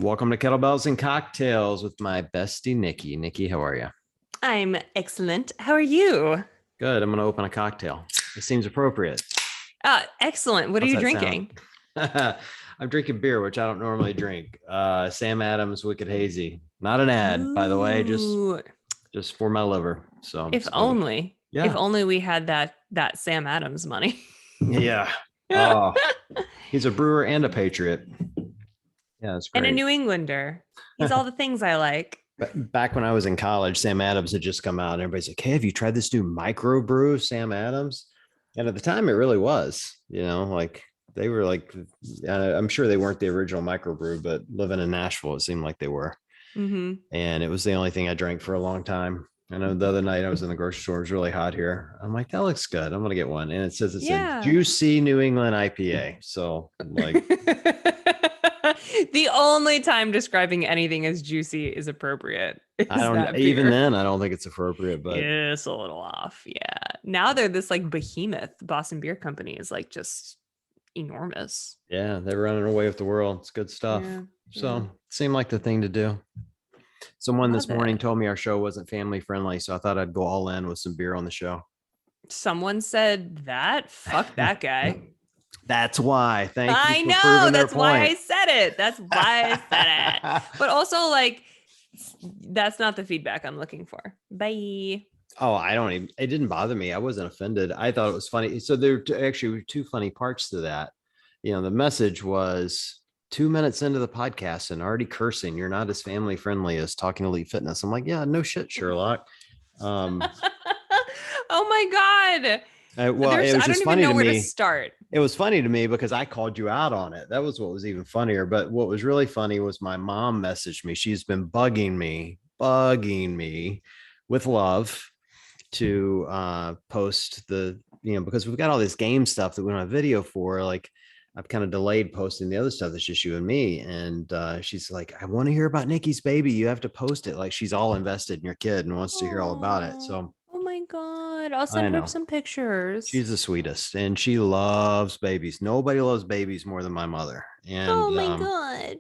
Welcome to Kettlebells and Cocktails with my bestie, Nikki. Nikki, how are you? I'm excellent. How are you? Good. I'm going to open a cocktail. It seems appropriate. Excellent. What are How's you that sound? drinking? I'm drinking beer, which I don't normally drink. Sam Adams Wicked Hazy. Not an ad, by the way, Ooh, just for my liver. So, if only, if yeah. only we had that Sam Adams money. Yeah. Oh, he's a brewer and a patriot. Yeah, that's And a great. New Englander. He's all the things I like. Back when I was in college, Sam Adams had just come out, and everybody's like, "Hey, have you tried this new microbrew, Sam Adams?" And at the time, it really was, like they were like, I'm sure they weren't the original microbrew, but living in Nashville, it seemed like they were. Mm-hmm. And it was the only thing I drank for a long time. I know the other night I was in the grocery store, it was really hot here. I'm like, that looks good. I'm gonna get one. And it says it's a Yeah. juicy New England IPA. So I'm like, The only time describing anything as juicy is appropriate I is don't that even beer. then, I don't think it's appropriate, but It's a little off. Yeah. Now they're this like behemoth. Boston Beer Company is like just enormous. yeah, they're running away with the world. It's good stuff. Yeah. So Yeah. it seemed like the thing to do. Someone this Love morning it. told me our show wasn't family friendly, so I thought I'd go all in with some beer on the show. Someone said that. Fuck that guy. That's why. Thank you I for know. proving their That's why point. I said it. That's why I said it. But also, like, that's not the feedback I'm looking for. Bye. Oh, I don't even, it didn't bother me. I wasn't offended. I thought it was funny. So there actually were two funny parts to that. The message was 2 minutes into the podcast and already cursing. You're not as family friendly as Talking Elite Fitness. I'm like, yeah, no shit, Sherlock. Um, Oh my God. well, it was I don't just even funny know to where to me. start. It was funny to me because I called you out on it. That was what was even funnier. But what was really funny was my mom messaged me. She's been bugging me with love to post because we've got all this game stuff that we don't have video for. Like I've kind of delayed posting the other stuff that's just you and me. And she's like, I want to hear about Nikki's baby. You have to post it. Like she's all invested in your kid and wants to hear all about it. Oh, So oh my God. I'll I send her know. some pictures. She's the sweetest and she loves babies. Nobody loves babies more than my mother. And Oh my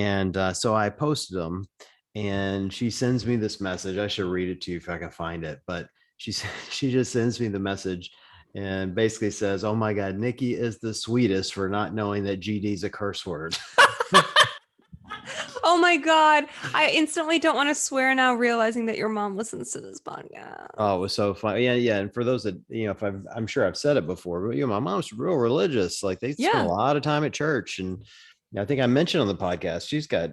God. so I posted them and she sends me this message. I should read it to you if I can find it, but she she just sends me the message and basically says, "Oh my God, Nikki is the sweetest for not knowing that GD is a curse word." Oh my God. I instantly don't want to swear now, realizing that your mom listens to this podcast. Oh, it was so fun. Yeah, yeah. And for those that, if I'm sure I've said it before, but my mom's real religious. Like they spend a Yeah. lot of time at church. And I think I mentioned on the podcast, she's got,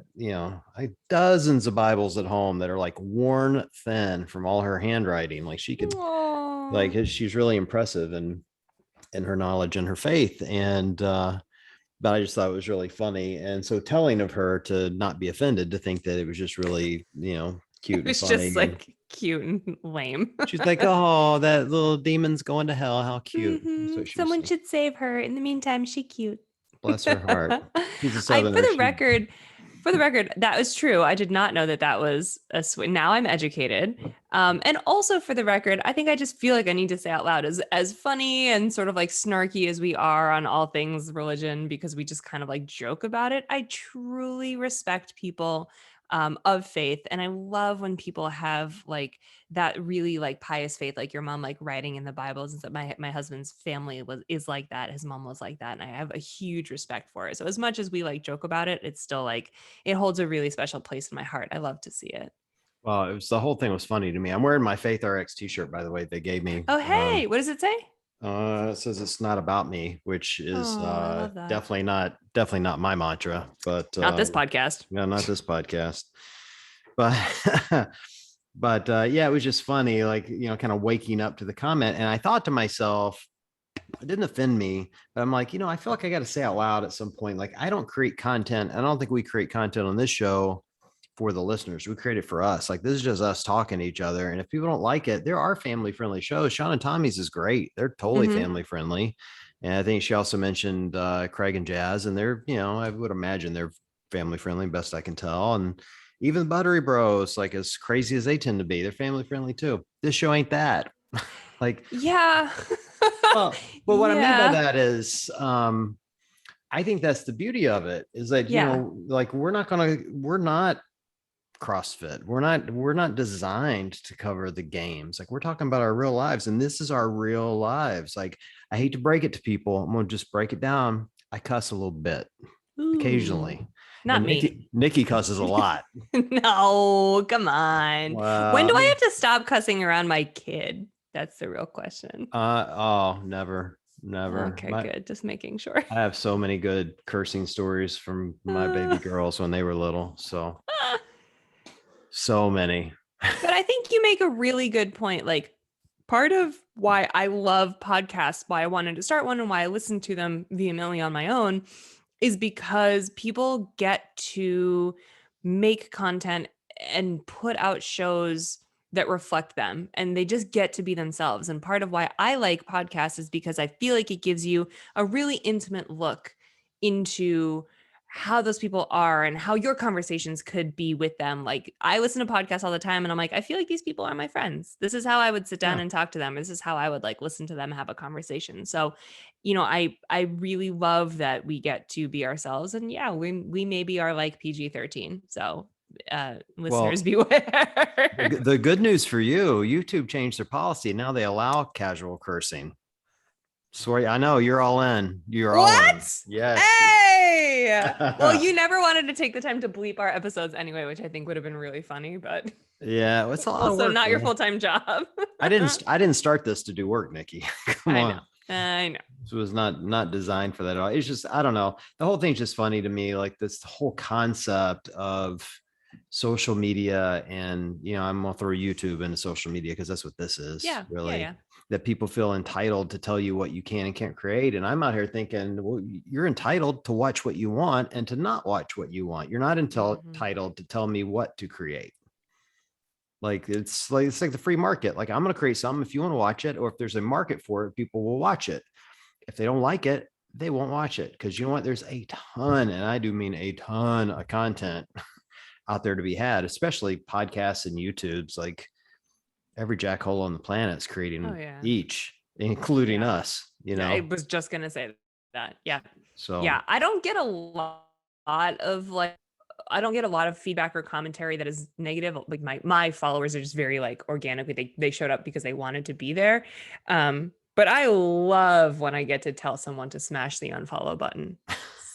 like dozens of Bibles at home that are like worn thin from all her handwriting. Like she could, like Oh. she's really impressive in her knowledge and her faith. And but I just thought it was really funny. And so telling of her to not be offended, to think that it was just really, It cute and was just funny. And like cute and lame. she's like, "Oh, that little demon's going to hell. How cute." That's what she was Someone saying. should save her. In the meantime, she cute. Bless her heart. She's a I southerner. She for the record, that was true. I did not know that that was a now I'm educated. And also for the record, I think I just feel like I need to say out loud, as funny and sort of like snarky as we are on all things religion, because we just kind of like joke about it. I truly respect people of faith, and I love when people have like that really like pious faith, like your mom, like writing in the Bibles and stuff. My husband's family is like that. His mom was like that, and I have a huge respect for it. So as much as we like joke about it, it's still like it holds a really special place in my heart. I love to see it. well, it was the whole thing was funny to me. I'm wearing my Faith RX t-shirt, by the way, they gave me. Oh, hey, what does it say? It says it's not about me, which is Oh, I love that. definitely not my mantra, but Not this podcast. no, not this podcast. But but yeah, it was just funny, like, kind of waking up to the comment. And I thought to myself, it didn't offend me, but I'm like, I feel like I got to say out loud at some point, like, I don't create content. I don't think we create content on this show for the listeners. We create it for us. Like, this is just us talking to each other. And if people don't like it, there are family friendly shows. Sean and Tommy's is great. They're totally Mm-hmm. family friendly. And I think she also mentioned Craig and Jazz, and they're, I would imagine they're family friendly, best I can tell. And even Buttery Bros, like as crazy as they tend to be, they're family friendly too. This show ain't that. Like, Yeah. well, but what I mean by Yeah. that is, I think that's the beauty of it, is that, Yeah. like we're not CrossFit. We're not designed to cover the games. Like we're talking about our real lives, and this is our real lives. Like I hate to break it to people. I'm gonna just break it down. I cuss a little bit Ooh, occasionally. not And me. Nikki cusses a lot. No, come on. When Well, do I I mean, have to stop cussing around my kid? That's the real question. oh, never, never. Okay, good. Just making sure. I have so many good cursing stories from my baby girls when they were little. So many. But I think you make a really good point. Like, part of why I love podcasts, why I wanted to start one, and why I listen to them vehemently on my own is because people get to make content and put out shows that reflect them, and they just get to be themselves. And part of why I like podcasts is because I feel like it gives you a really intimate look into how those people are and how your conversations could be with them. Like, I listen to podcasts all the time and I'm like, I feel like these people are my friends. This is how I would sit down Yeah. and talk to them. This is how I would like listen to them have a conversation. So, I really love that we get to be ourselves, and yeah, we maybe are like PG-13. So, listeners Well, beware. the good news for you, YouTube changed their policy. Now they allow casual cursing. Sorry, I know you're all in. You're all in. What? Yes. Hey. Well, you never wanted to take the time to bleep our episodes anyway, which I think would have been really funny, but Yeah, it's a lot of also work, not your man. full-time job. I didn't start this to do work, Nikki. Come I know. on. I know. This was not designed for that at all. It's just, I don't know. The whole thing's just funny to me. Like this whole concept of social media, and I'm gonna throw YouTube into social media because that's what this is Yeah. Yeah. really. Yeah. That people feel entitled to tell you what you can and can't create. And I'm out here thinking, well, you're entitled to watch what you want and to not watch what you want. You're not Mhm. entitled to tell me what to create. Like it's like the free market. Like I'm going to create something. If you want to watch it, or if there's a market for it, people will watch it. If they don't like it, they won't watch it, because you know what? There's a ton, and I do mean a ton of content out there to be had, especially podcasts and YouTube's. Like every jackhole on the planet is Oh creating yeah. each, including Yeah. us. I was just gonna say that. Yeah. So Yeah. I don't get a lot of like I don't get a lot of feedback or commentary that is negative. Like my followers are just very like organically they showed up because they wanted to be there. But I love when I get to tell someone to smash the unfollow button.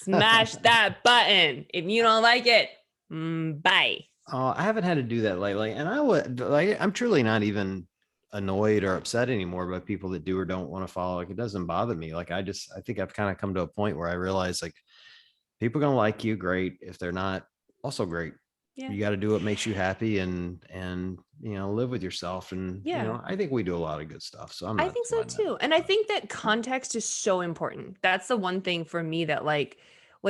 Smash that button. If you don't like it, bye. I haven't had to do that lately, and I would like. I'm truly not even annoyed or upset anymore by people that do or don't want to follow. Like it doesn't bother me. Like I think I've kind of come to a point where I realize like people are gonna like you, great. If they're not, also great. Yeah. You got to do what makes you happy, and live with yourself. And Yeah. I think we do a lot of good stuff. So I'm I not think so sweating it. too. And I think that context is so important. That's the one thing for me that like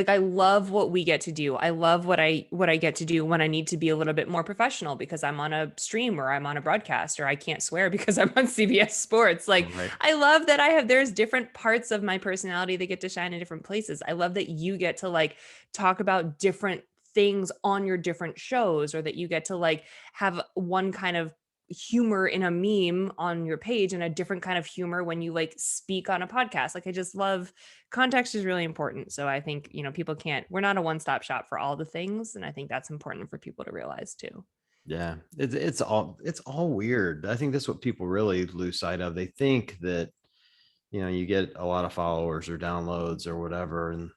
I love what we get to do. I love what I get to do when I need to be a little bit more professional because I'm on a stream or I'm on a broadcast or I can't swear because I'm on CBS Sports. Like Right. I love that there's different parts of my personality that get to shine in different places. I love that you get to like talk about different things on your different shows, or that you get to like have one kind of humor in a meme on your page and a different kind of humor when you like speak on a podcast. Like I just love context is really important. So I think, we're not a one-stop shop for all the things. And I think that's important for people to realize too. Yeah, it's all weird. I think that's what people really lose sight of. They think that you get a lot of followers or downloads or whatever, and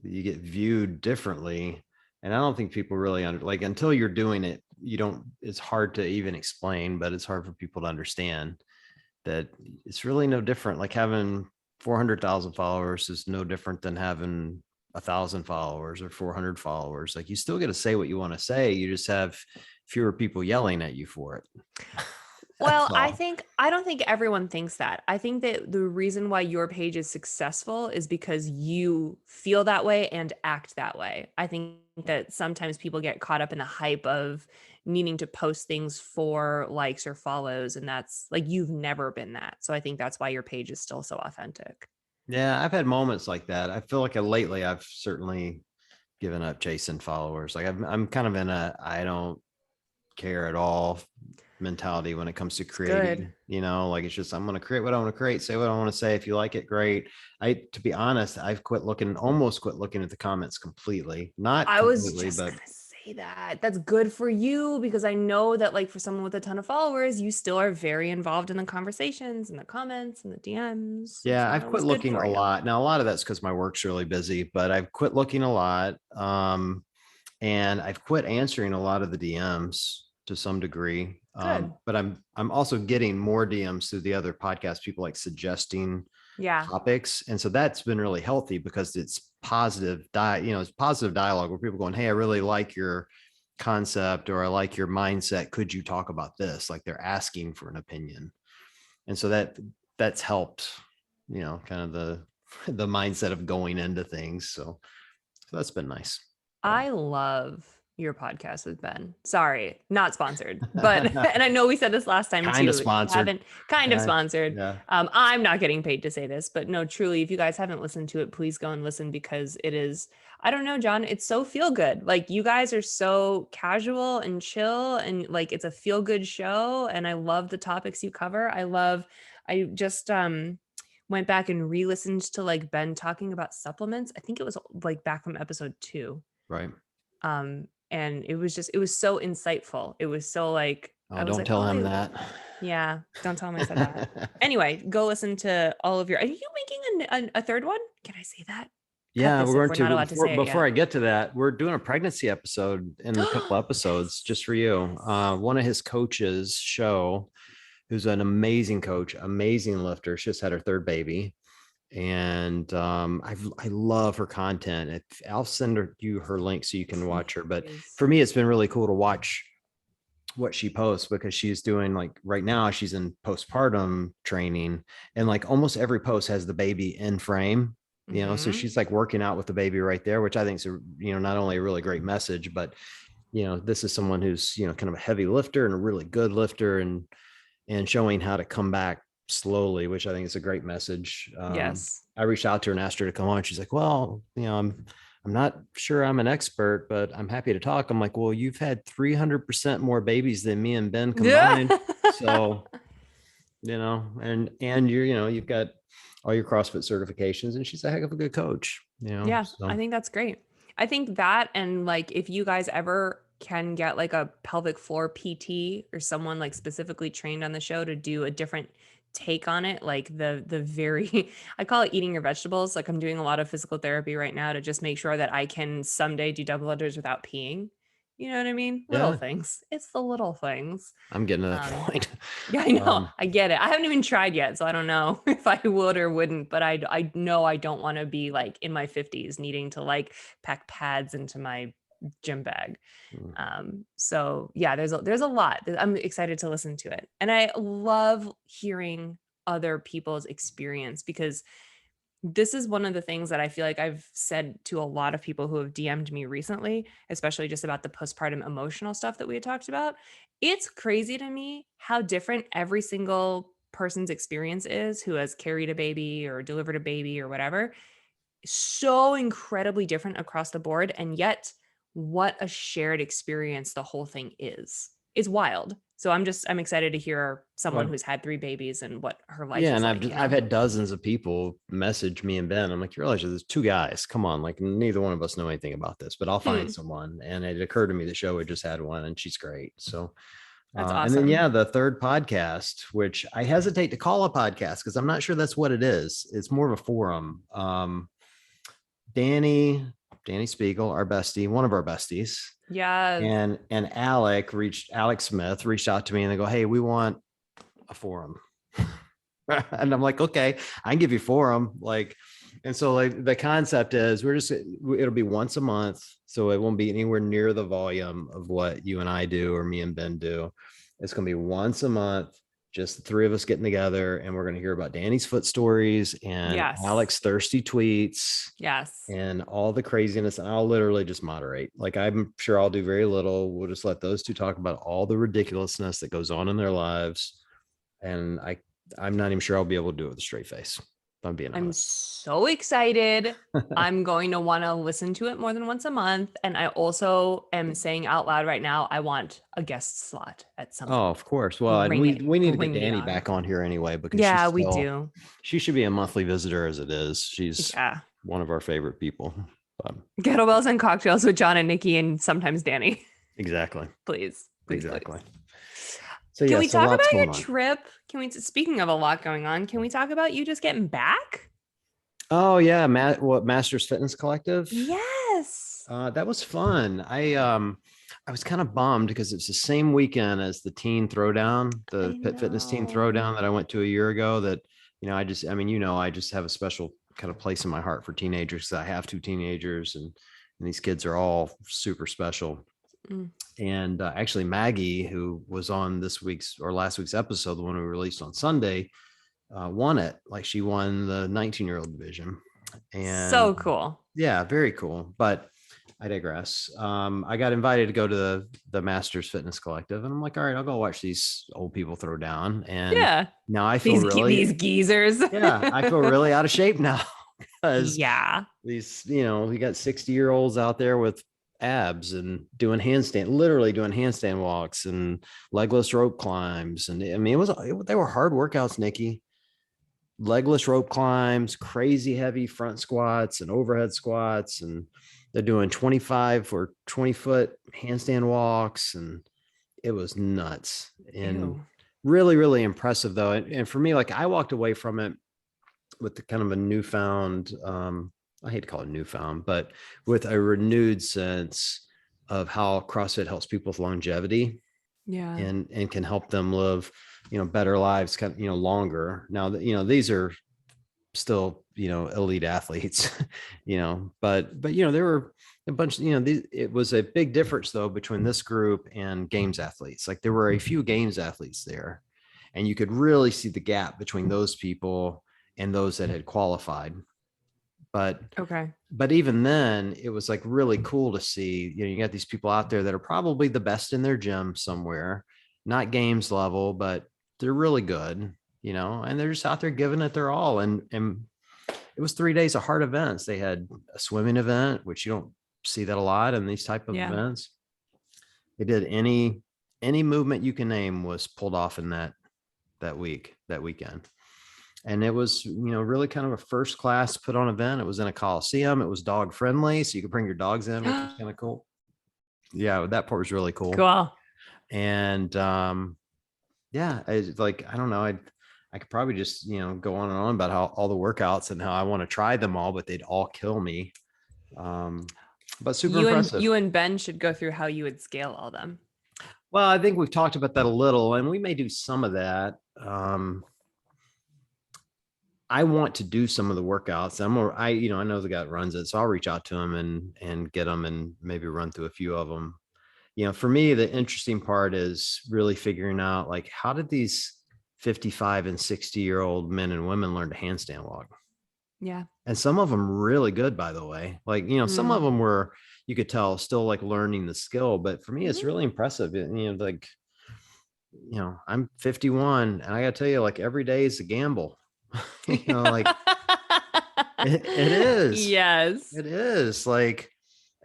you get viewed differently. And I don't think people really like, until you're doing it, you don't, it's hard to even explain, but it's hard for people to understand that it's really no different. Like having 400,000 followers is no different than having 1,000 followers or 400 followers. Like you still get to say what you want to say. You just have fewer people yelling at you for it. Well, That's all. I don't think everyone thinks that. I think that the reason why your page is successful is because you feel that way and act that way. I think that sometimes people get caught up in the hype of needing to post things for likes or follows, and that's like you've never been that. So I think that's why your page is still so authentic. Yeah, I've had moments like that. I feel like lately I've certainly given up chasing followers. Like I'm kind of in a I don't care at all mentality when it comes to It's good. creating, like it's just, I'm going to create what I want to create, say what I want to say. If you like it, great. To be honest, I've almost quit looking at the comments completely, not I was completely, just but gonna say that. That's good for you because I know that like for someone with a ton of followers, you still are very involved in the conversations and the comments and the DMs. yeah, So I've it quit was good looking for a you. lot. Now, a lot of that's because my work's really busy, but I've quit looking a lot. And I've quit answering a lot of the DMs to some degree. Good. But I'm also getting more DMs through the other podcast people, like suggesting Yeah. topics. And so that's been really healthy because it's it's positive dialogue where people going, hey, I really like your concept, or I like your mindset. Could you talk about this? Like they're asking for an opinion. And so that's helped, kind of the mindset of going into things. So that's been nice. I love your podcast with Ben. Sorry, not sponsored, but and I know we said this last time Kind of too. If you sponsored. haven't kind of Yeah. sponsored. Yeah. I'm not getting paid to say this, but no, truly, if you guys haven't listened to it, please go and listen because it is, I don't know, John, it's so feel good. Like you guys are so casual and chill and like it's a feel good show. And I love the topics you cover. I just went back and re-listened to like Ben talking about supplements. I think it was like back from episode 2. Right. And it was so insightful. It was so like Oh, I was don't like, tell oh, him that. yeah, don't tell him I said that. Anyway, go listen to all of your, are you making a third one? Can I say that? Cut Yeah, this we're if going we're to, not but allowed to say it before yet. I get to that, we're doing a pregnancy episode in a couple episodes just for you. One of his coaches, Show, who's an amazing coach, amazing lifter. She just had her third baby. And I love her content. I'll send you her link so you can watch her. But Please. for me, it's been really cool to watch what she posts because she's doing, like, right now she's in postpartum training, and like almost every post has the baby in frame, so Mm-hmm. she's like working out with the baby right there, which I think is not only a really great message, but this is someone who's kind of a heavy lifter and a really good lifter, and showing how to come back slowly, which I think is a great message. Yes. I reached out to her and asked her to come on. She's like, well, I'm not sure I'm an expert, but I'm happy to talk. I'm like, well, you've had 300% more babies than me and Ben Yeah. combined. So, and you've got all your CrossFit certifications, and she's a heck of a good coach, Yeah, I so. think that's great. I think that and like if you guys ever can get like a pelvic floor PT or someone like specifically trained on the show to do a different take on it, like the very I call it eating your vegetables. Like I'm doing a lot of physical therapy right now to just make sure that I can someday do double unders without peeing. You know what I mean? Little Yeah, things. It's the little things. I'm getting to that Um, point. yeah, I know. Um, I get it. I haven't even tried yet, so I don't know if I would or wouldn't, but I know I don't want to be like in my 50s needing to like pack pads into my gym bag. So yeah, there's a lot. I'm excited to listen to it. And I love hearing other people's experience because this is one of the things that I feel like I've said to a lot of people who have DM'd me recently, especially just about the postpartum emotional stuff that we had talked about. It's crazy to me how different every single person's experience is who has carried a baby or delivered a baby or whatever. So incredibly different across the board. And yet, what a shared experience the whole thing is. It's wild. So I'm excited to hear someone well, who's had 3 babies and what her life yeah, is and like, I've had dozens of people message me and Ben. I'm like, you realize there's two guys. Come on, like neither one of us know anything about this, but I'll find someone. And it occurred to me the show had just had one, and she's great. So, That's and then awesome. yeah, the third podcast, which I hesitate to call a podcast because I'm not sure that's what it is. It's more of a forum. Danny, Danny Spiegel, our bestie, one of our besties, Yes. and Alex Smith reached out to me, and they go, hey, we want a forum. And I'm like, okay, I can give you forum. Like, and so like the concept is it'll be once a month. So it won't be anywhere near the volume of what you and I do or me and Ben do. It's going to be once a month, just the three of us getting together, and we're going to hear about Danny's foot stories and Yes. Alex thirsty tweets Yes. and all the craziness. And I'll literally just moderate. Like, I'm sure I'll do very little. We'll just let those two talk about all the ridiculousness that goes on in their lives. And I'm not even sure I'll be able to do it with a straight face. if I'm being I'm honest. so excited. I'm going to want to listen to it more than once a month. And I also am saying out loud right now, I want a guest slot at some Oh, point. of course. Well, and Bring it, we need to get bring it Danny on. back on here anyway because Yeah, we do. she should be a monthly visitor as it is. She's Yeah. one of our favorite people. But Kettlebells and cocktails with John and Nikki and sometimes Danny. exactly. Please, please, Exactly. please. So Can yeah, we so talk lots about your going on. trip? Speaking of a lot going on, can we talk about you just getting back? Oh yeah, what Masters Fitness Collective? Yes. That was fun. I was kind of bummed because it's the same weekend as the teen throwdown, the I Pit Fitness teen know. throwdown that I went to a year ago. That I mean, I just have a special kind of place in my heart for teenagers because I have two teenagers, and these kids are all super special. Mm. And actually, Maggie, who was on this week's or last week's episode, the one we released on Sunday, won it. Like she won the 19-year-old division, and So cool. yeah, very cool. But I digress. I got invited to go to the Masters Fitness Collective, and I'm like, all right, I'll go watch these old people throw down. And Yeah. now I feel These really, geezers. yeah, I feel really out of shape now because Yeah. these, we got 60-year-olds out there with abs and doing handstand, literally doing handstand walks and legless rope climbs. And I mean, they were hard workouts, Nikki. Legless rope climbs, crazy heavy front squats and overhead squats, and they're doing 25 or 20-foot handstand walks, and it was nuts and Ew. really, really impressive though. And for me, like I walked away from it with the kind of a newfound, I hate to call it newfound, but with a renewed sense of how CrossFit helps people with longevity Yeah. and can help them live, better lives, kind of, longer. Now that, these are still, elite athletes, but, there were a bunch, it was a big difference though, between this group and games athletes. Like there were a few games athletes there, and you could really see the gap between those people and those that had qualified. But Okay. even then it was like really cool to see, you got these people out there that are probably the best in their gym somewhere, not games level, but they're really good, and they're just out there giving it their all. And it was 3 days of hard events. They had a swimming event, which you don't see that a lot in these type of Yeah. events. They did any movement you can name was pulled off in that weekend. And it was, really kind of a first class put on event. It was in a coliseum. It was dog friendly, so you could bring your dogs in, which was kind of cool. Yeah, that part was really cool. Cool. And yeah, it's like, I don't know, I could probably just, go on and on about how all the workouts and how I want to try them all, but they'd all kill me. But super impressive. You and Ben should go through how you would scale all them. Well, I think we've talked about that a little, and we may do some of that. I want to do some of the workouts. I know the guy that runs it, so I'll reach out to him and get them and maybe run through a few of them. For me, the interesting part is really figuring out, like, how did these 55 and 60-year-old men and women learn to handstand walk? Yeah. And some of them really good, by the way. Like, some of them were, you could tell, still like learning the skill. But for me, it's really impressive. Like, I'm 51 and I gotta tell you, like every day is a gamble. Like it is. Yes. It is like,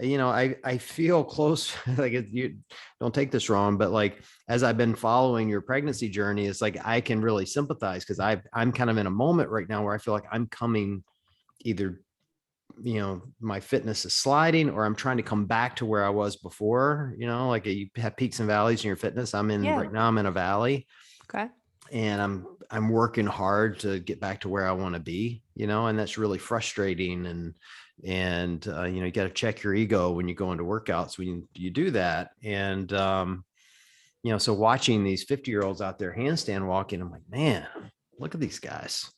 I feel close. Like you don't take this wrong, but like as I've been following your pregnancy journey, it's like I can really sympathize because I'm kind of in a moment right now where I feel like I'm coming either, my fitness is sliding or I'm trying to come back to where I was before. Like you have peaks and valleys in your fitness. Right now I'm in a valley. Okay. And I'm working hard to get back to where I want to be, and that's really frustrating. And you got to check your ego when you go into workouts when you do that. And so watching these 50-year-olds out there handstand walking, I'm like, man, look at these guys,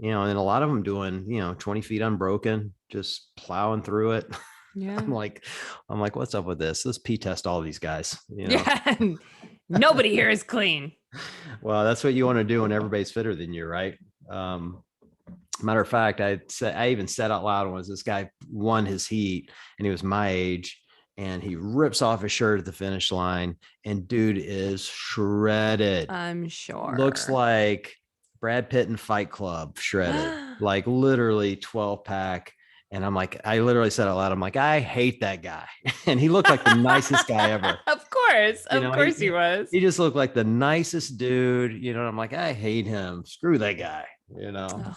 and a lot of them doing 20 feet unbroken, just plowing through it. Yeah. I'm like, what's up with this? Let's pee test all these guys. Yeah. Nobody here is clean. Well, that's what you want to do when everybody's fitter than you, right? Matter of fact, I even said out loud was this guy won his heat and he was my age, and he rips off his shirt at the finish line, and dude is shredded. I'm sure. Looks like Brad Pitt in Fight Club, shredded, like literally 12 pack. And I'm like, I literally said out loud, I'm like, I hate that guy. And he looked like the nicest guy ever. Of course he was. He just looked like the nicest dude, and I'm like, I hate him. Screw that guy, Ugh.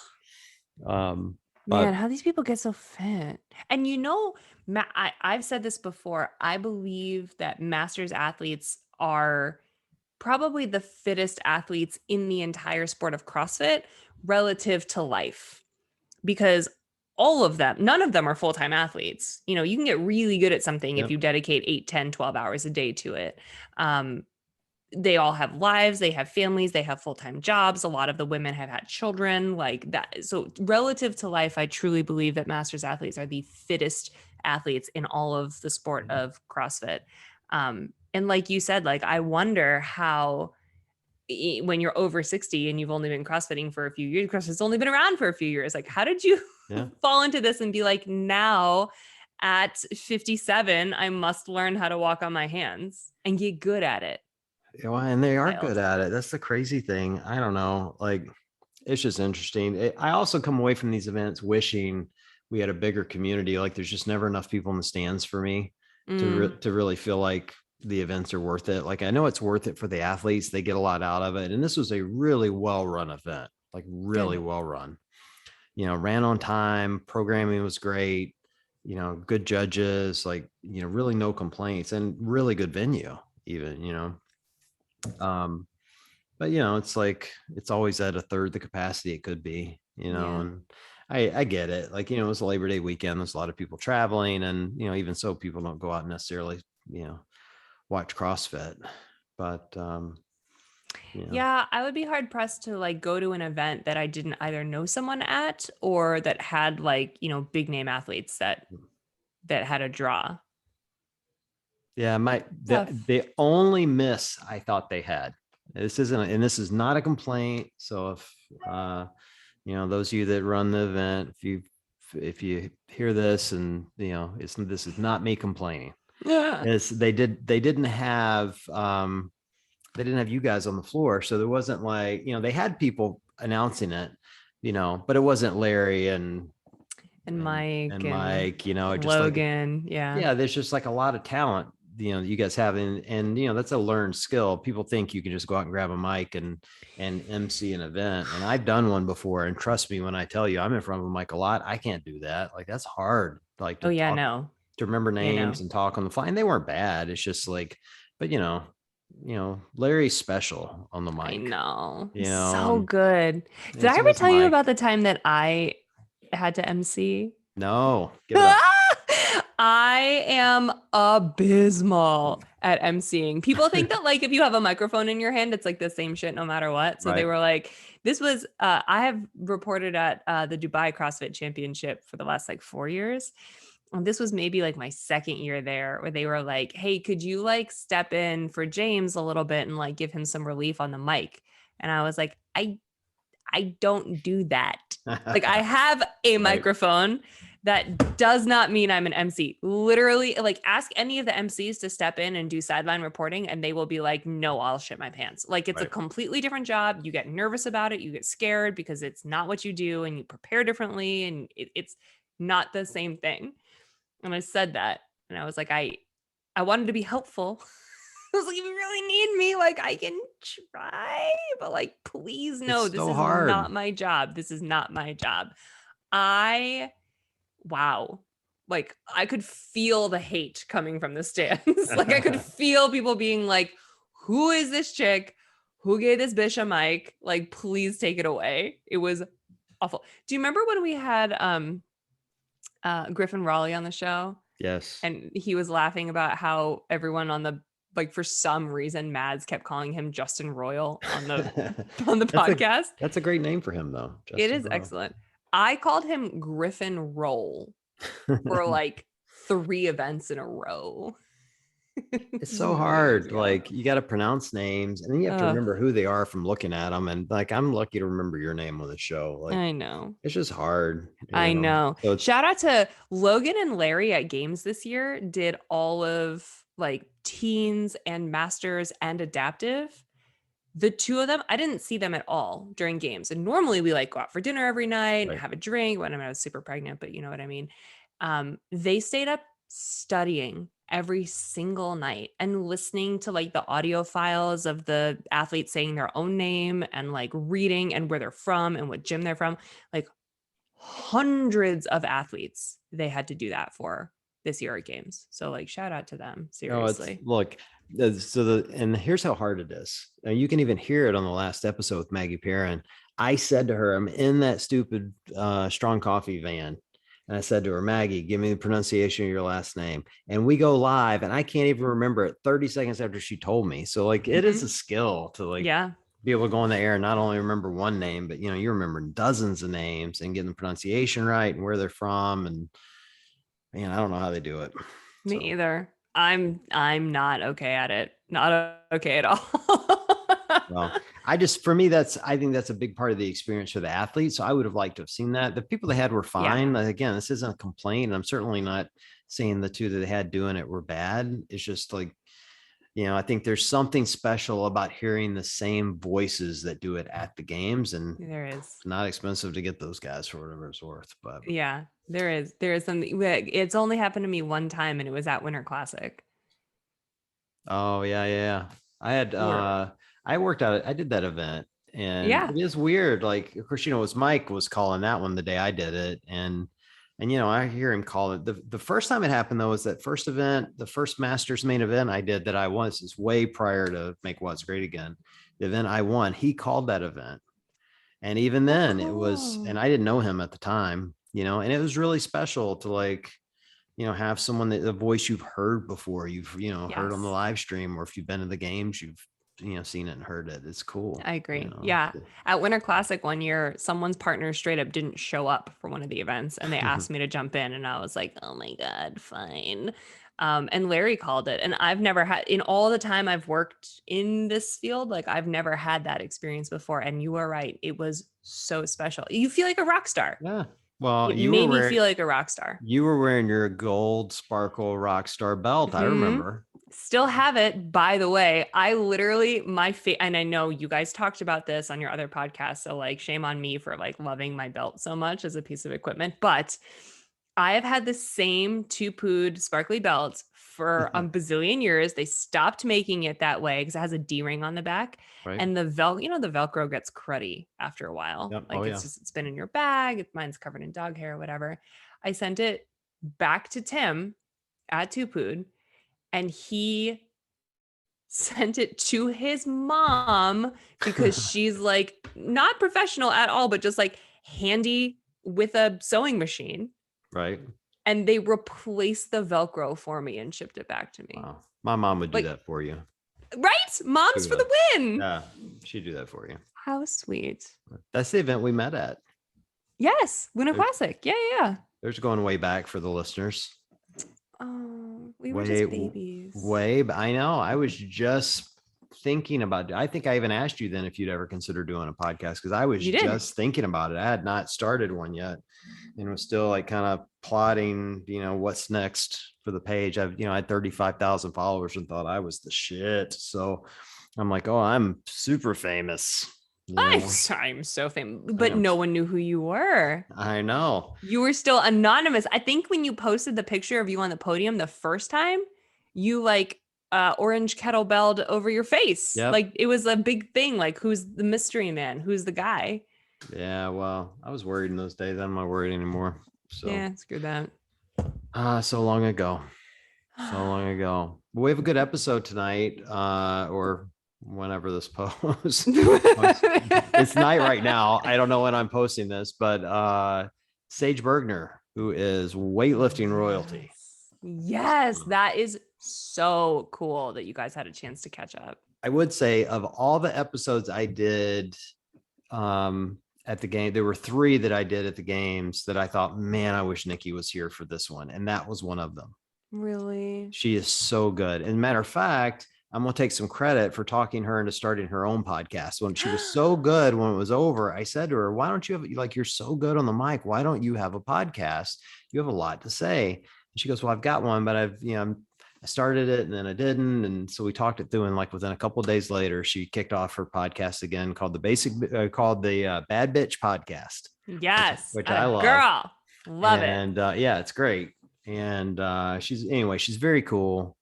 Um, Man, but how these people get so fit. And I've said this before. I believe that masters athletes are probably the fittest athletes in the entire sport of CrossFit relative to life, because all of them, none of them are full-time athletes. You can get really good at something if yep. you dedicate 8, 10, 12 hours a day to it. They all have lives, they have families, they have full-time jobs. A lot of the women have had children like that. So relative to life, I truly believe that masters athletes are the fittest athletes in all of the sport of CrossFit. And like you said, like, I wonder how when you're over 60 and you've only been CrossFitting for a few years, CrossFit's only been around for a few years. Like, how did you Yeah. fall into this and be like, now at 57, I must learn how to walk on my hands and get good at it? And they are good Wild. at it. That's the crazy thing. I don't know. Like, it's just interesting. I also come away from these events wishing we had a bigger community. Like, there's just never enough people in the stands for me Mm, to really feel like the events are worth it. Like, I know it's worth it for the athletes. They get a lot out of it. And this was a really well-run event, like really good. well run. Ran on time, programming was great, good judges, like, really no complaints, and really good venue even. Um, but it's like it's always at a third the capacity it could be, Yeah. and I get it. Like, it was a Labor Day weekend. There's a lot of people traveling, and even so, people don't go out necessarily, watch CrossFit. But Yeah, I would be hard pressed to like go to an event that I didn't either know someone at or that had like, big name athletes that had a draw. yeah, Tough. the only miss I thought they had. This is not a complaint. So if those of you that run the event, if you hear this, and this is not me complaining, Yeah. is they didn't have you guys on the floor, so there wasn't like, they had people announcing it, but it wasn't Larry and And Mike and and Mike, just like, Logan. Yeah. yeah, there's just like a lot of talent, you guys have, and that's a learned skill. People think you can just go out and grab a mic and MC an event, and I've done one before, and trust me when I tell you, I'm in front of a mic a lot. I can't do that. Like, that's hard, like, Oh to yeah, talk, no. to remember Yeah, names no. and talk on the fly. And they weren't bad. It's just like, but Larry's special on the I mic, know. He's so and good. Did I so ever is tell you about Mike. the time that I had to MC? No, give it up. I am abysmal at emceeing. People think that like if you have a microphone in your hand, it's like the same shit no matter what. So they Right. were like, this was I have reported at the Dubai CrossFit Championship for the last like 4 years. And this was maybe like my second year there, where they were like, hey, could you like step in for James a little bit and like give him some relief on the mic? And I was like, I don't do that. Like, I have a Right. microphone. That does not mean I'm an MC. Literally, like, ask any of the MCs to step in and do sideline reporting, and they will be like, no, I'll shit my pants. Like, it's a Right. completely different job. You get nervous about it. You get scared because it's not what you do, and you prepare differently, and it's not the same thing. And I said that, and I was like, I wanted to be helpful. I was like, if you really need me, like, I can try, but like, please, It's no, this so is hard. not my job. This is not my job. I, wow. Like, I could feel the hate coming from the stands. Like, I could feel people being like, who is this chick? Who gave this bitch a mic? Like, please take it away. It was awful. Do you remember when we had Griffin Raleigh on the show? Yes. And he was laughing about how everyone on the, like, for some reason Mads kept calling him Justin Royal on the that's a podcast. that's a great name for him, though, It Justin is Rowe. excellent. I called him Griffin Roll for like 3 events in a row. It's This is so many years hard. ago. Like, you got to pronounce names, and then you have to Ugh, remember who they are from looking at them. And like, I'm lucky to remember your name on the show. Like, I know. it's just hard, I know. So it's Shout out to Logan and Larry at Games this year, did all of like teens and masters and adaptive. The two of them, I didn't see them at all during games. And normally we like go out for dinner every night and Right. have a drink when I was super pregnant, but you know what I mean? They stayed up studying every single night and listening to like the audio files of the athletes saying their own name and like reading and where they're from and what gym they're from. Like hundreds of athletes they had to do that for this year at games. So like shout out to them, No, it's seriously. look, and here's how hard it is. Now, you can even hear it on the last episode with Maggie Perrin. I said to her, I'm in that stupid strong coffee van. And I said to her, Maggie, give me the pronunciation of your last name. And we go live, and I can't even remember it 30 seconds after she told me. So, like, it is Mhm. a skill to like Yeah. be able to go on the air and not only remember one name, but you remember dozens of names and getting the pronunciation right and where they're from. And man, I don't know how they do it. Me So either. I'm not okay at it. Not okay at all. well, I think that's a big part of the experience for the athletes. So I would have liked to have seen that. The people they had were Yeah. fine. Again, this isn't a complaint. I'm certainly not saying the two that they had doing it were bad. It's just like, I think there's something special about hearing the same voices that do it at the games, and There is. it's not expensive to get those guys for whatever it's worth. But Yeah, there is. There is something. It's only happened to me one time, and it was at Winter Classic. oh yeah, yeah. Yeah. I had Where, I worked out I did that event, and yeah. it is weird. Like, of course, it was Mike was calling that one the day I did it. And I hear him call it. The first time it happened though was that first event, the first Masters main event I did that I won. This is way prior to Make What's Great Again. The event I won, he called that event. And even Oh, then it was, cool. and I didn't know him at the time, and it was really special to like, have someone that the voice you've heard before, you've, heard on the Yes, live stream, or if you've been to the games, you've, seen it and heard it. It's cool, I agree. Yeah. At Winter Classic one year, someone's partner straight up didn't show up for one of the events, and they asked me to jump in, and I was like, "Oh my god, fine." And Larry called it, and I've never had in all the time I've worked in this field, like I've never had that experience before. And you are right, it was so special. You feel like a rock star. Yeah. Well, It made me feel like a rock star. you were wearing your gold sparkle rock star belt. I Mhm. remember. Still have it, by the way. I literally and I know you guys talked about this on your other podcast, so like shame on me for like loving my belt so much as a piece of equipment, but I have had the same two-pood sparkly belt for a bazillion years. They stopped making it that way because it has a D-ring on the back, Right. and the Velcro gets cruddy after a while. Yep. Oh Like yeah. it's been in your bag. Mine's covered in dog hair or whatever. I sent it back to Tim at Two Pood, and he sent it to his mom because she's like not professional at all, but just like handy with a sewing machine. Right. And they replaced the Velcro for me and shipped it back to me. Wow. My mom would do Like, that for you. right? She Moms for would. the win. Yeah. She'd do that for you. How sweet. That's the event we met at. Yes. Winter There- Classic. Yeah, yeah, yeah. There's going way back for the listeners. Oh, we were Way, just babies. way. I know. I was just thinking about. I think I even asked you then if you'd ever consider doing a podcast, because I was You did. just thinking about it. I had not started one yet, and was still like kind of plotting. What's next for the page. I had 35,000 followers and thought I was the shit. So I'm like, oh, I'm super famous. I'm so famous, but am. no one knew who you were. I know. You were still anonymous. I think when you posted the picture of you on the podium the first time, you like orange kettlebelled over your face. Yep. Like it was a big thing. Like, who's the mystery man? Who's the guy? Yeah. Well, I was worried in those days. I'm not worried anymore. So Yeah, screw that. so long ago. So long ago. But we have a good episode tonight, or whenever this posts. It's night right now. I don't know when I'm posting this, but Sage Bergner, who is weightlifting royalty. Yes, that is so cool that you guys had a chance to catch up. I would say of all the episodes I did at the game, there were 3 that I did at the games that I thought, man, I wish Niki was here for this one. And that was one of them. Really? She is so good. And matter of fact, I'm going to take some credit for talking her into starting her own podcast. When she was so good, when it was over, I said to her, why don't you have, like, you're so good on the mic. Why don't you have a podcast? You have a lot to say. And she goes, well, I've got one, but I'm I started it and then I didn't. And so we talked it through. And like within a couple of days later, she kicked off her podcast again called the Bad Bitch Podcast, Yes, which a I love. girl. Love it. And yeah, it's great. And she's very cool.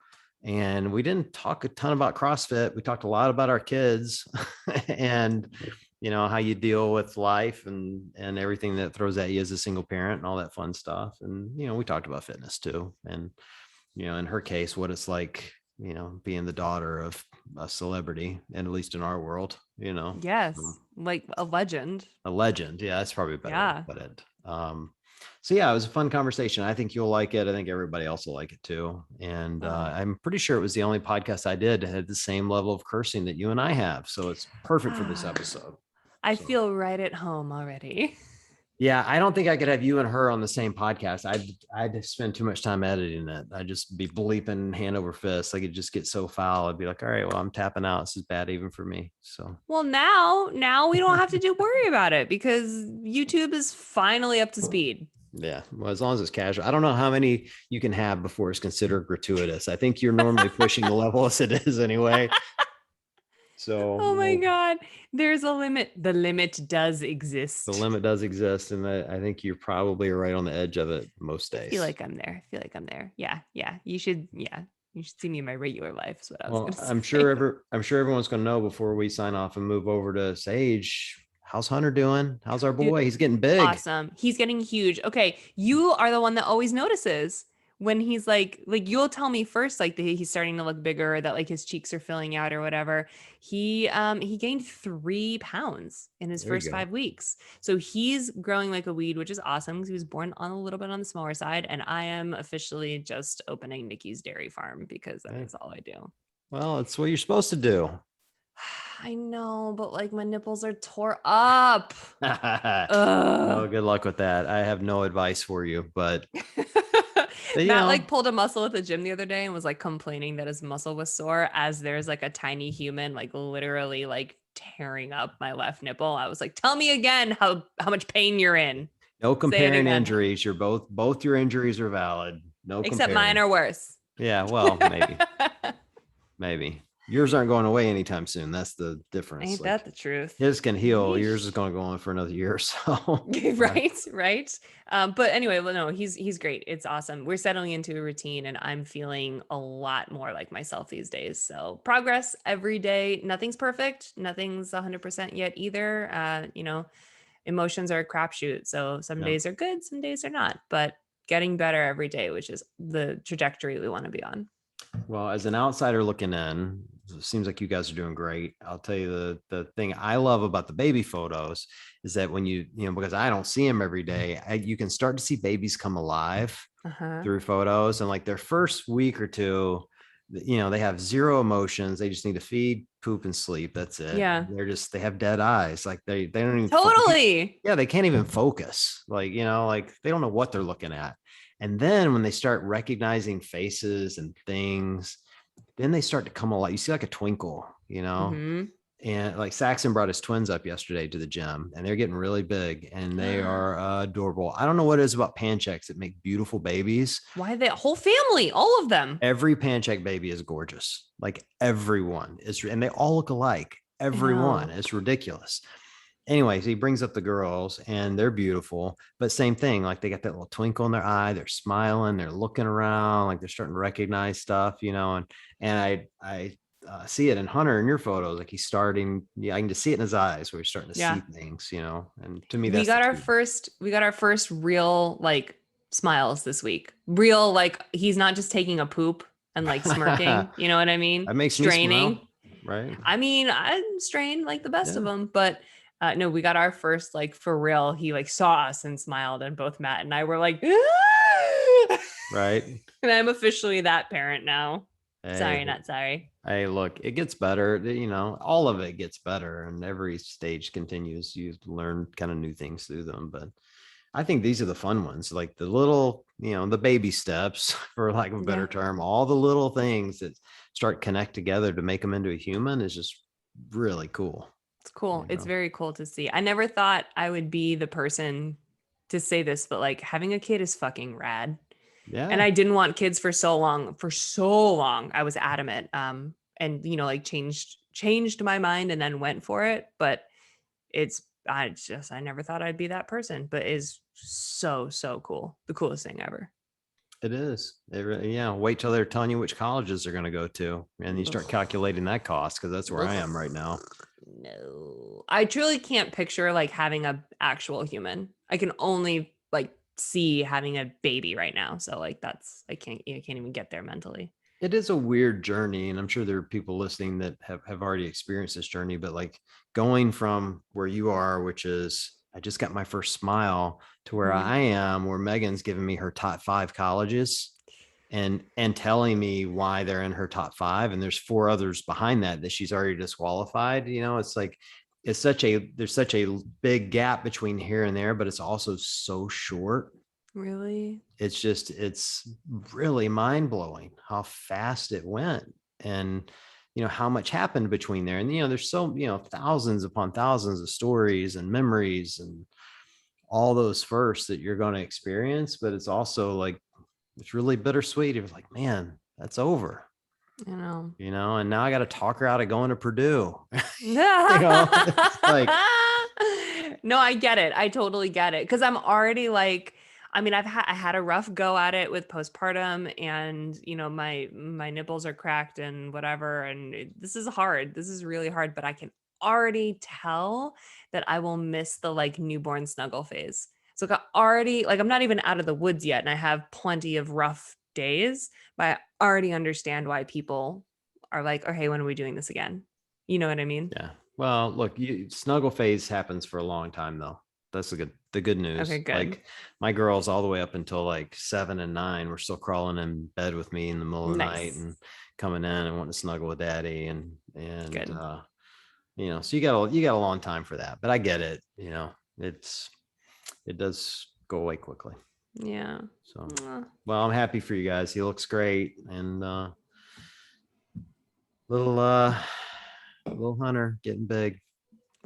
And we didn't talk a ton about CrossFit. We talked a lot about our kids and how you deal with life and everything that throws at you as a single parent and all that fun stuff. And we talked about fitness too. And in her case, what it's like, being the daughter of a celebrity, and at least in our world, Yes, like a legend. a legend. Yeah, that's probably a better way to Yeah. put it. So yeah, it was a fun conversation. I think you'll like it. I think everybody else will like it too. And Oh, I'm pretty sure it was the only podcast I did that had the same level of cursing that you and I have. So it's perfect for this episode. I So feel right at home already. yeah, I don't think I could have you and her on the same podcast. I'd spend too much time editing it. I'd just be bleeping hand over fist. I could just get so foul. I'd be like, all right, well, I'm tapping out. This is bad even for me. So Well, now we don't have to worry about it because YouTube is finally up to speed. yeah, well, as long as it's casual. I don't know how many you can have before it's considered gratuitous. I think you're normally pushing the level as it is anyway. So Oh my God. There's a limit. The limit does exist. the limit does exist, and I think you're probably right on the edge of it most I feel days. like I'm there. I feel like I'm there. Yeah. Yeah. You should. Yeah. You should see me in my regular life. Is what I was going Well, to I'm say. sure everyone's going to know before we sign off and move over to Sage. How's Hunter doing? How's our Dude, boy? He's getting big. awesome. He's getting huge. Okay, you are the one that always notices when he's like you'll tell me first like that he's starting to look bigger, or that like his cheeks are filling out or whatever. He gained 3 pounds in his There you first go. 5 weeks. So he's growing like a weed, which is awesome because he was born on a little bit on the smaller side. And I am officially just opening Nikki's dairy farm because that Okay. is all I do. Well, it's what you're supposed to do. I know, but like my nipples are tore up. Well, Ugh. good luck with that. I have no advice for you, but you Matt know, like pulled a muscle at the gym the other day and was like complaining that his muscle was sore as there's like a tiny human like literally like tearing up my left nipple. I was like, tell me again how much pain you're in. no Say it comparing again. injuries. You're both your injuries are valid. No Except mine comparing. are worse. Yeah, well, maybe yours aren't going away anytime soon. That's the difference. Ain't Like that the truth? his can heal. Yours is Yeesh. going to go on for another year or so. But Right. But anyway, well, no, he's great. It's awesome. We're settling into a routine, and I'm feeling a lot more like myself these days. So progress every day. Nothing's perfect. Nothing's 100% yet either. Emotions are a crapshoot. So some yeah. days are good, some days are not. But getting better every day, which is the trajectory we want to be on. Well, as an outsider looking in, it seems like you guys are doing great. I'll tell you the thing I love about the baby photos is that when because I don't see them every day, you can start to see babies come alive Uh huh. through photos. And like their first week or two, they have zero emotions. They just need to feed, poop, and sleep. That's it. Yeah. They have dead eyes. Like they don't even Totally. yeah, they can't even focus. Like, like they don't know what they're looking at. And then when they start recognizing faces and things, then they start to come alive. You see like a twinkle, Mm-hmm. and like Saxon brought his twins up yesterday to the gym and they're getting really big and they are adorable. I don't know what it is about panchecks that make beautiful babies. Why the whole family, all of them. Every pancheck baby is gorgeous. Like everyone is, and they all look alike. I Everyone. know. It's ridiculous. Anyways, he brings up the girls and they're beautiful, but same thing. Like they got that little twinkle in their eye. They're smiling. They're looking around. Like they're starting to recognize stuff, and I see it in Hunter in your photos. Like he's starting. Yeah, I can just see it in his eyes where he's starting to Yeah. see things, And to me, We that's the got our key. first we got our first real like smiles this week. Real like he's not just taking a poop and like smirking, you know what I mean? That makes me Straining. smile, right? I mean, I'm strained like the best of Yeah, them, but no, we got our first like for real. He like saw us and smiled, and both Matt and I were like, "Ah!" right. And I'm officially that parent now. Hey, Sorry, not sorry. hey, look, it gets better. All of it gets better, and every stage continues. You learn kind of new things through them, but I think these are the fun ones, like the little, the baby steps, for lack of a better Yeah, term. All the little things that start connect together to make them into a human is just really cool. it's cool. You It's know? very cool to see. I never thought I would be the person to say this, but like having a kid is fucking rad. And Yeah, I didn't want kids for so long. For so long, I was adamant. And like changed my mind and then went for it. But it's I never thought I'd be that person, but is so, so cool. The coolest thing ever. it is. Yeah. Wait till they're telling you which colleges they're going to go to, and you start Ugh. calculating that cost because that's where I am right Ugh. now. No. I truly can't picture like having a actual human. I can only like see having a baby right now. So like that's I can't even get there mentally. It is a weird journey, and I'm sure there are people listening that have already experienced this journey, but like going from where you are, which is I just got my first smile, to where Mhm. I am, where Megan's giving me her top 5 colleges and telling me why they're in her top 5, and there's 4 others behind that she's already disqualified. It's like there's such a big gap between here and there, but it's also so short. Really? It's really mind-blowing how fast it went, and how much happened between there. And there's so thousands upon thousands of stories and memories and all those firsts that you're going to experience, but it's also like it's really bittersweet. It was like, man, that's over. I know. And now I got to talk her out of going to Purdue. No, It's like, I get it. I totally get it. Cause I'm already like, I mean, I had a rough go at it with postpartum and my nipples are cracked and whatever. And this is hard. This is really hard, but I can already tell that I will miss the like newborn snuggle phase. So like, I already like I'm not even out of the woods yet and I have plenty of rough days, but I already understand why people are like, oh, hey, when are we doing this again? You know what I mean? yeah. Well, look, snuggle phase happens for a long time though. That's the good Okay, news. good. Like my girls all the way up until like 7 and 9 were still crawling in bed with me in the middle of the night Nice. and coming in and wanting to snuggle with daddy and Good. so you got a long time for that. But I get it. It's it does go away quickly. Yeah. So Mwah. well, I'm happy for you guys. He looks great. And little little Hunter getting big.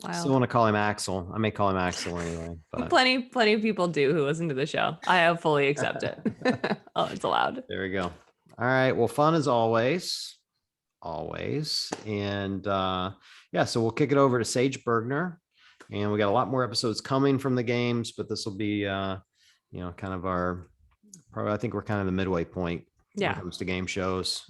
Still Wild. want to call him Axel. I may call him Axel anyway, but Plenty of people do who listen to the show. I fully accept it. Oh, it's allowed. there we go. All right. Well, fun as always. Always. And yeah, so we'll kick it over to Sage Bergner. And we got a lot more episodes coming from the games, but this will be kind of our probably I think we're kind of the midway point when it Yeah. comes to game shows.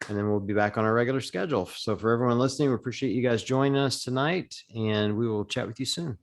And then we'll be back on our regular schedule. So for everyone listening, we appreciate you guys joining us tonight, and we will chat with you soon.